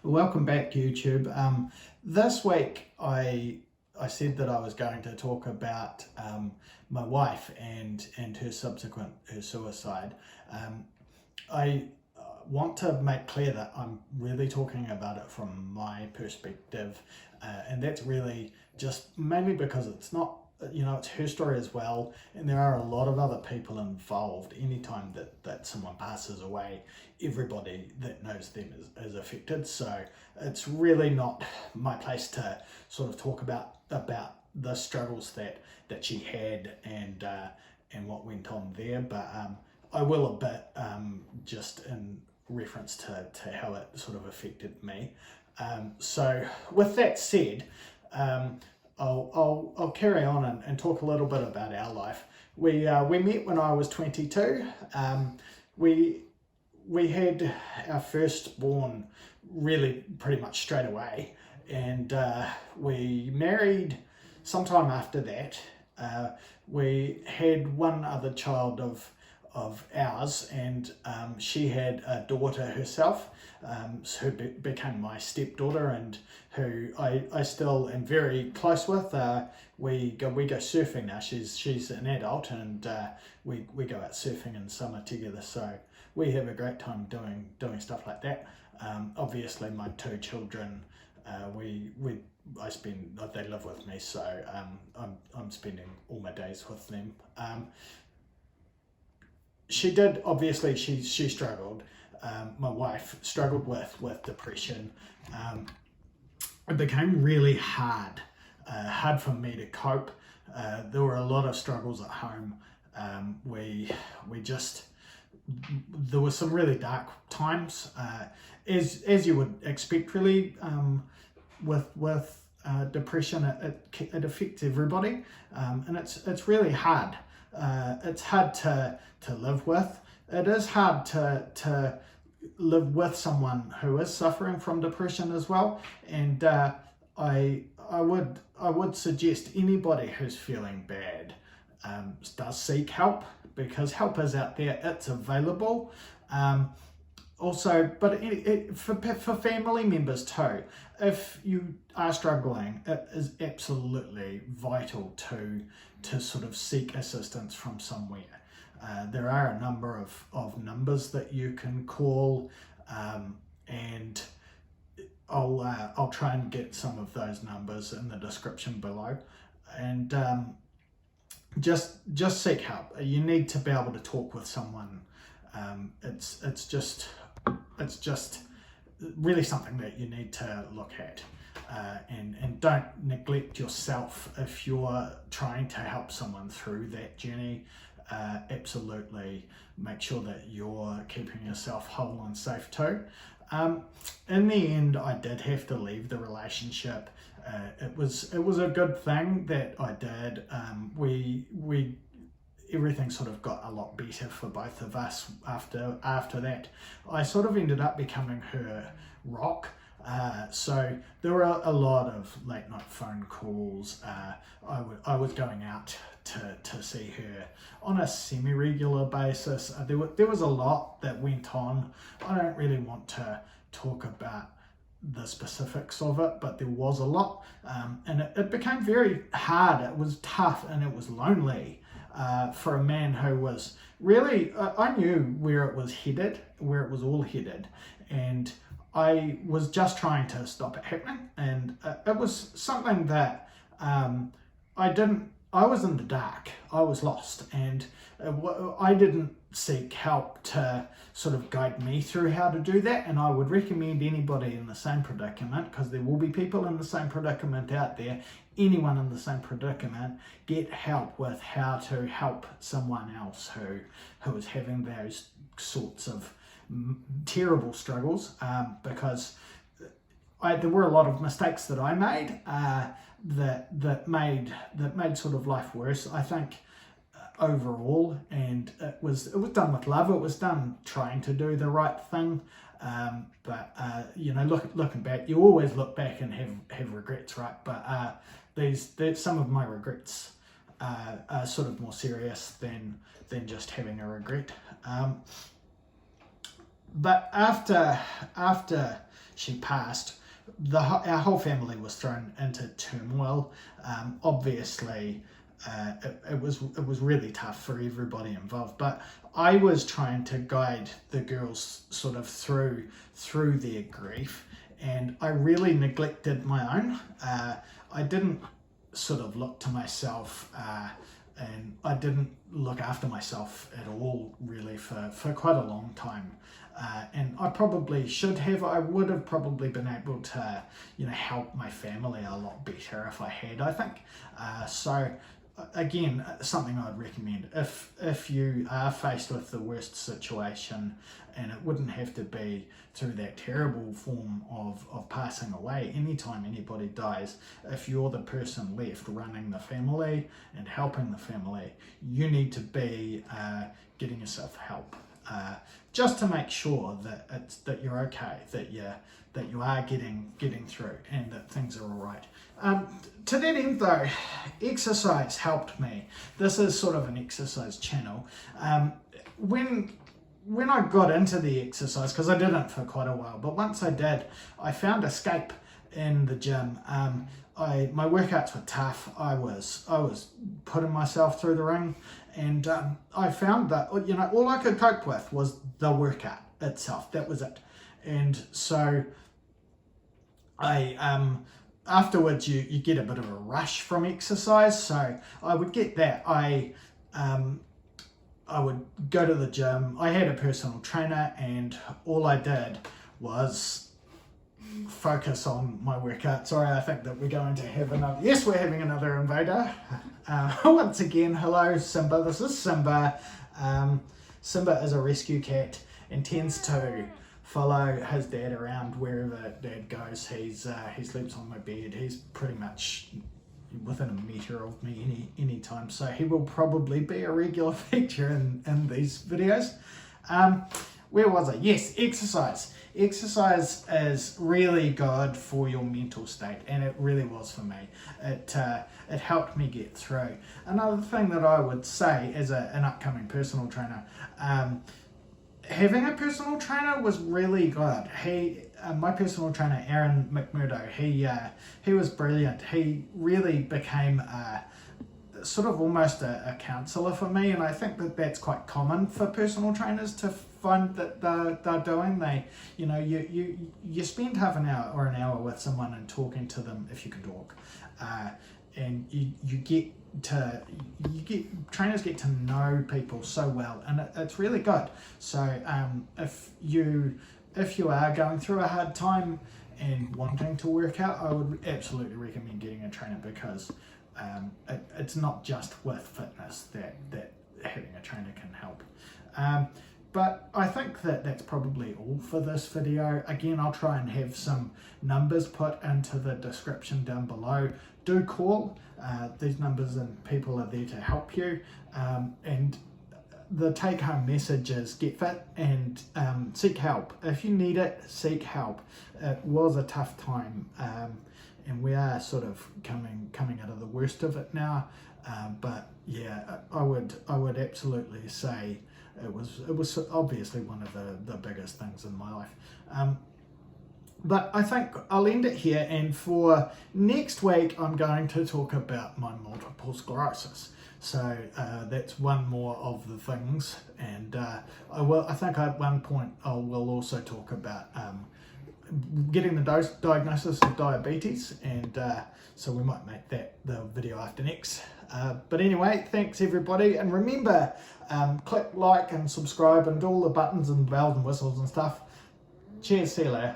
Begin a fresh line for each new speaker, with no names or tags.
Welcome back, YouTube. This week I said that I was going to talk about my wife and her suicide. I want to make clear that I'm really talking about it from my perspective, and that's really just mainly because it's not, it's her story as well, and there are a lot of other people involved. Anytime that someone passes away, everybody that knows them is affected. So it's really not my place to sort of talk about the struggles that she had and what went on there, but I will a bit, just in reference to how it sort of affected me. So with that said, I'll carry on and talk a little bit about our life. We met when I was 22. We had our firstborn really pretty much straight away, and we married sometime after that. We had one other child of ours, and she had a daughter herself, who became my stepdaughter, and who I still am very close with. We go surfing now. She's an adult, and we go out surfing in summer together. So we have a great time doing stuff like that. Obviously, my two children, they live with me, so I'm spending all my days with them. She did, obviously, she struggled. My wife struggled with depression. It became really hard for me to cope. There were a lot of struggles at home. We just, there were some really dark times, as you would expect, really. With depression, it affects everybody, and it's really hard. It's hard to live with. It is hard to live with someone who is suffering from depression as well. And I would suggest anybody who's feeling bad does seek help, because help is out there. It's available. Also, but for family members too, if you are struggling, it is absolutely vital to sort of seek assistance from somewhere. There are a number of numbers that you can call, and I'll try and get some of those numbers in the description below. And just seek help. You need to be able to talk with someone. It's just really something that you need to look at, and don't neglect yourself if you're trying to help someone through that journey. Absolutely make sure that you're keeping yourself whole and safe too. In the end, I did have to leave the relationship. It was a good thing that I did. Everything sort of got a lot better for both of us after that. I sort of ended up becoming her rock. So there were a lot of late night phone calls. I was going out to see her on a semi-regular basis. There was a lot that went on. I don't really want to talk about the specifics of it, but there was a lot, and it became very hard. It was tough, and it was lonely. For a man who was really, I knew where it was all headed, and I was just trying to stop it happening. And it was something that I was in the dark. I was lost, and I didn't seek help to sort of guide me through how to do that. And I would recommend anybody in the same predicament, because there will be people in the same predicament out there, anyone in the same predicament, get help with how to help someone else who is having those sorts of terrible struggles, because there were a lot of mistakes that I made that made sort of life worse, I think, overall. And it was done with love. It was done trying to do the right thing. But looking back, you always look back and have regrets, right? But some of my regrets are sort of more serious than just having a regret. But after she passed, our whole family was thrown into turmoil. Obviously, it was really tough for everybody involved, but I was trying to guide the girls sort of through their grief, and I really neglected my own. I didn't sort of look to myself, and I didn't look after myself at all really for quite a long time. And I probably should have. I would have probably been able to, help my family a lot better if I had, I think. So again, something I'd recommend if you are faced with the worst situation, and it wouldn't have to be through that terrible form of passing away. Anytime anybody dies, if you're the person left running the family and helping the family, you need to be getting yourself help. Just to make sure that you're okay, that you are getting through, and that things are all right. To that end, though, exercise helped me. This is sort of an exercise channel. When I got into the exercise, because I didn't for quite a while, but once I did, I found escape in the gym. My workouts were tough. I was putting myself through the ring, and I found that all I could cope with was the workout itself. That was it. And so I afterwards you get a bit of a rush from exercise, so I would get that. I would go to the gym. I had a personal trainer, and all I did was focus on my workout. Sorry, I think that we're going to have another... Yes, we're having another invader. Once again, hello, Simba. This is Simba. Simba is a rescue cat and tends to follow his dad around wherever dad goes. He sleeps on my bed. He's pretty much within a metre of me any time, so he will probably be a regular feature in these videos. Where was I? Yes, exercise. Exercise is really good for your mental state, and it really was for me. It helped me get through. Another thing that I would say as an upcoming personal trainer, having a personal trainer was really good. My personal trainer, Aaron McMurdo, he was brilliant. He really became sort of almost a counsellor for me, and I think that that's quite common for personal trainers to find that they're doing. You spend half an hour or an hour with someone and talking to them, if you can talk, and trainers get to know people so well, and it's really good. So if you are going through a hard time and wanting to work out, I would absolutely recommend getting a trainer, because it's not just with fitness that having a trainer can help. But I think that that's probably all for this video. Again, I'll try and have some numbers put into the description down below. Do call. These numbers and people are there to help you. And the take-home message is get fit and seek help. If you need it, seek help. It was a tough time, and we are sort of coming out of the worst of it now. But yeah, I would absolutely say it was obviously one of the biggest things in my life. But I think I'll end it here, and for next week I'm going to talk about my multiple sclerosis. So that's one more of the things, and I think at one point I will also talk about getting the diagnosis of diabetes, and so we might make that the video after next. But anyway, thanks everybody, and remember, click like and subscribe and all the buttons and bells and whistles and stuff. Cheers, see you later.